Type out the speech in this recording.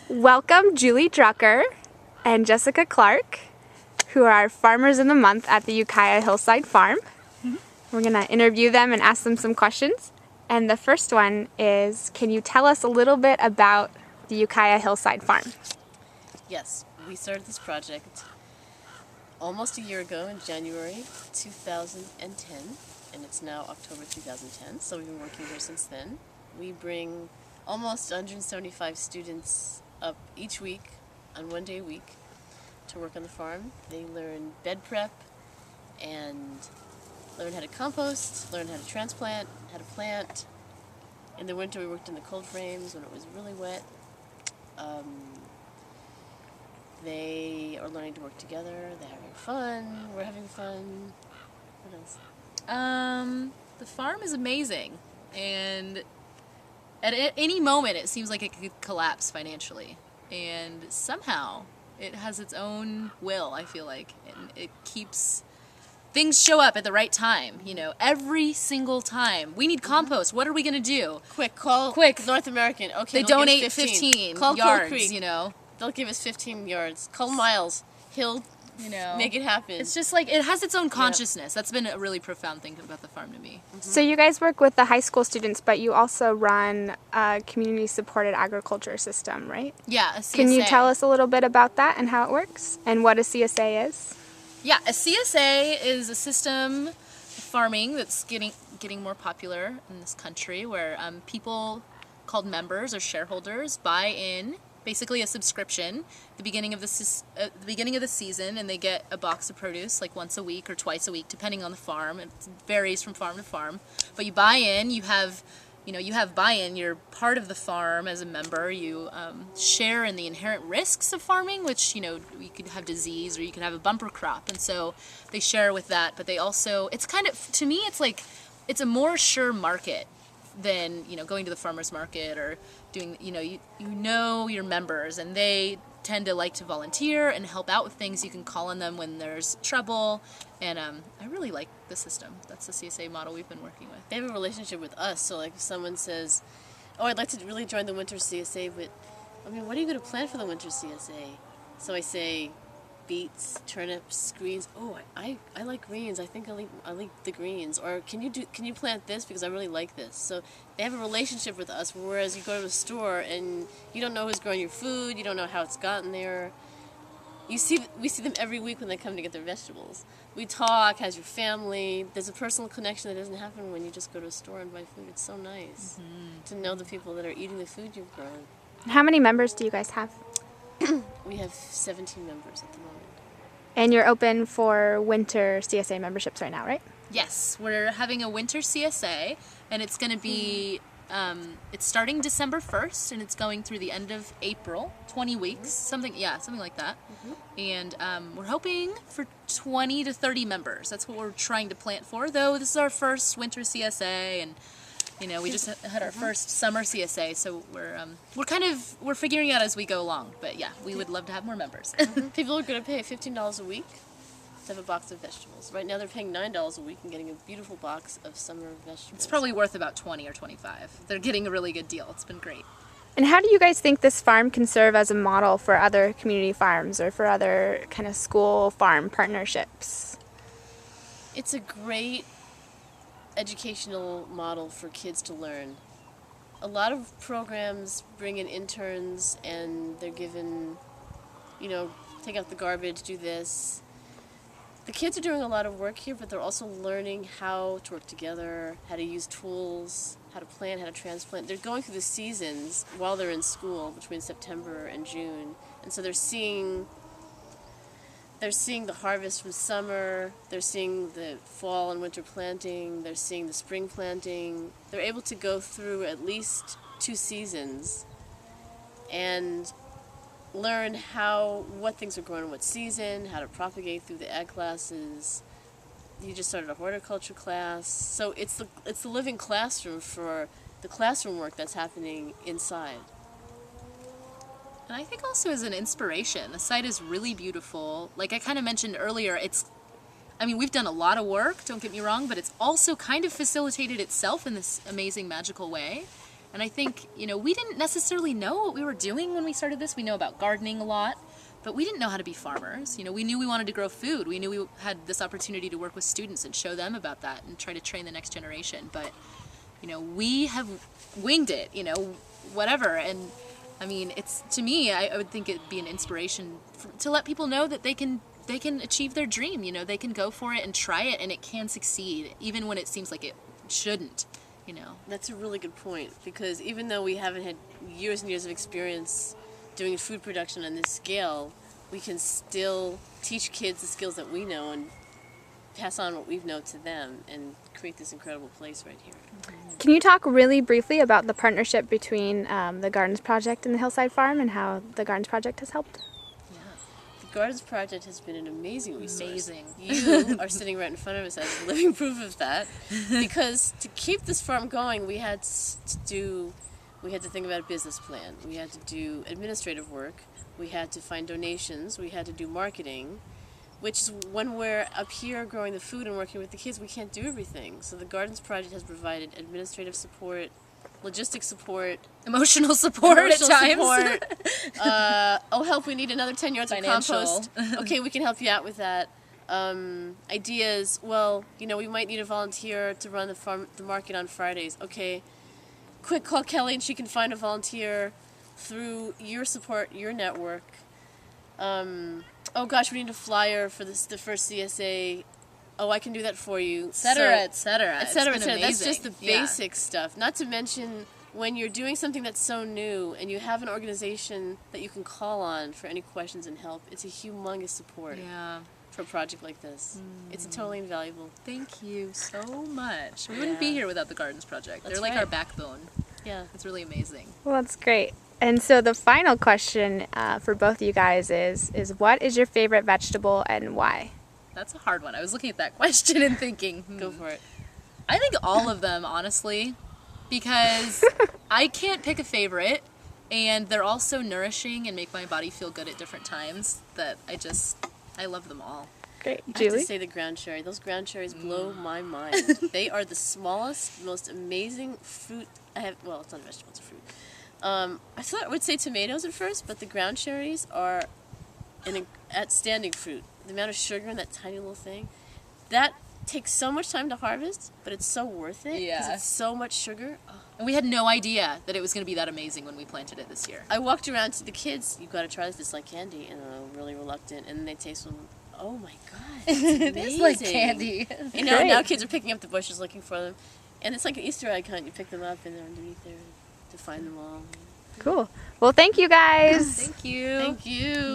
Welcome Julie Drucker and Jessica Clark, who are Farmers of the Month at the Ukiah Hillside Farm. We're going to interview them and ask them some questions. And the first one is, can you tell us a little bit about the Ukiah Hillside Farm? Yes, we started this project almost a year ago in January 2010, and it's now October 2010, so we've been working here since then. We bring almost 175 students up each week, on 1 day a week, to work on the farm. They learn bed prep and learn how to compost, learn how to transplant, how to plant. In the winter we worked in the cold frames when it was really wet. They are learning to work together, they're having fun, we're having fun. What else? The farm is amazing, and at any moment it seems like it could collapse financially, and somehow it has its own will, I feel like, and it keeps things show up at the right time, every single time. We need compost. What are we going to do? Quick, North American. Okay, they donate 15 Call yards, Creek. They'll give us 15 yards. Call Miles. He'll make it happen. It's just like, it has its own consciousness. That's been a really profound thing about the farm to me. So you guys work with the high school students, but you also run a community-supported agriculture system, right? Yeah, a CSA. Can you tell us a little bit about that and how it works and what a CSA is? Yeah, a CSA is a system of farming that's getting more popular in this country, where people called members or shareholders buy in, basically a subscription, at the beginning of the season, and they get a box of produce like once a week or twice a week, depending on the farm. It varies from farm to farm. But you buy in, you have buy-in, you're part of the farm as a member, you share in the inherent risks of farming, which, you could have disease or you could have a bumper crop, and so they share with that, but they also, it's kind of, to me, it's like, it's a more sure market than, going to the farmer's market or doing, you know your members, and they tend to like to volunteer and help out with things. You can call on them when there's trouble, and I really like the system. That's the CSA model we've been working with. They have a relationship with us, so like if someone says, oh, I'd like to really join the winter CSA, but what are you going to plant for the winter CSA? So I say beets, turnips, greens. Oh, I like greens. I think I like the greens. Or can you plant this because I really like this? So they have a relationship with us, whereas you go to a store and you don't know who's growing your food, you don't know how it's gotten there. We see them every week when they come to get their vegetables. We talk, how's your family? There's a personal connection that doesn't happen when you just go to a store and buy food. It's so nice to know the people that are eating the food you've grown. How many members do you guys have? We have 17 members at the moment. And you're open for winter CSA memberships right now, right? Yes, we're having a winter CSA, and it's going to be, it's starting December 1st, and it's going through the end of April, 20 weeks, something like that. And we're hoping for 20 to 30 members. That's what we're trying to plant for, though this is our first winter CSA, and we just had our first summer CSA, so we're figuring out as we go along. But yeah, we would love to have more members. People are going to pay $15 a week to have a box of vegetables. Right now they're paying $9 a week and getting a beautiful box of summer vegetables. It's probably worth about 20 or 25. They're getting a really good deal. It's been great. And how do you guys think this farm can serve as a model for other community farms or for other kind of school farm partnerships? It's a great educational model for kids to learn. A lot of programs bring in interns and they're given, take out the garbage, do this. The kids are doing a lot of work here, but they're also learning how to work together, how to use tools, how to plant, how to transplant. They're going through the seasons while they're in school between September and June, and so they're seeing the harvest from summer, they're seeing the fall and winter planting, they're seeing the spring planting. They're able to go through at least 2 seasons and learn what things are growing in what season, how to propagate through the ag classes. You just started a horticulture class. So it's the living classroom for the classroom work that's happening inside. And I think also as an inspiration, the site is really beautiful. Like I kind of mentioned earlier, we've done a lot of work, don't get me wrong, but it's also kind of facilitated itself in this amazing, magical way. And I think, we didn't necessarily know what we were doing when we started this. We know about gardening a lot, but we didn't know how to be farmers. We knew we wanted to grow food. We knew we had this opportunity to work with students and show them about that and try to train the next generation. But, we have winged it, whatever. And I mean, to me, I would think it'd be an inspiration to let people know that they can achieve their dream. They can go for it and try it, and it can succeed, even when it seems like it shouldn't. That's a really good point, because even though we haven't had years and years of experience doing food production on this scale, we can still teach kids the skills that we know and pass on what we've known to them and create this incredible place right here. Can you talk really briefly about the partnership between the Gardens Project and the Hillside Farm and how the Gardens Project has helped? The Gardens Project has been an amazing resource. Amazing. You are sitting right in front of us as living proof of that, because to keep this farm going, we had to think about a business plan. We had to do administrative work. We had to find donations. We had to do marketing, which is when we're up here growing the food and working with the kids, we can't do everything. So the Gardens Project has provided administrative support, logistic support, emotional support at times. Help, we need another 10 yards Financial. of compost. Okay, we can help you out with that. Ideas, we might need a volunteer to run the market on Fridays. Okay, quick, call Kelly and she can find a volunteer through your support, your network. Oh gosh, we need a flyer for the first CSA. Oh, I can do that for you. Et cetera, et cetera. Et cetera, et It's cetera. been That's just amazing. the basic stuff. Not to mention, when you're doing something that's so new and you have an organization that you can call on for any questions and help, it's a humongous support for a project like this. It's totally invaluable. Thank you so much. We wouldn't be here without the Gardens Project. They're like right. our backbone. Yeah. It's really amazing. Well, that's great. And so the final question for both of you guys is what is your favorite vegetable and why? That's a hard one. I was looking at that question and thinking, Go for it. I think all of them, honestly, because I can't pick a favorite, and they're all so nourishing and make my body feel good at different times that I love them all. Great. I have Julie? to say the ground cherry. Those ground cherries blow my mind. They are the smallest, most amazing fruit I have. Well, it's not a vegetable, it's a fruit. I thought I would say tomatoes at first, but the ground cherries are an outstanding fruit. The amount of sugar in that tiny little thing, that takes so much time to harvest, but it's so worth it because it's so much sugar. Oh. And we had no idea that it was going to be that amazing when we planted it this year. I walked around to the kids, "You've got to try this, it's like candy," and I'm really reluctant, and then they taste them. Oh my god, It is like candy. Great. Now kids are picking up the bushes looking for them, and it's like an Easter egg hunt. You pick them up and they're underneath there to find them all. Cool. Well, thank you guys. Thank you. Thank you.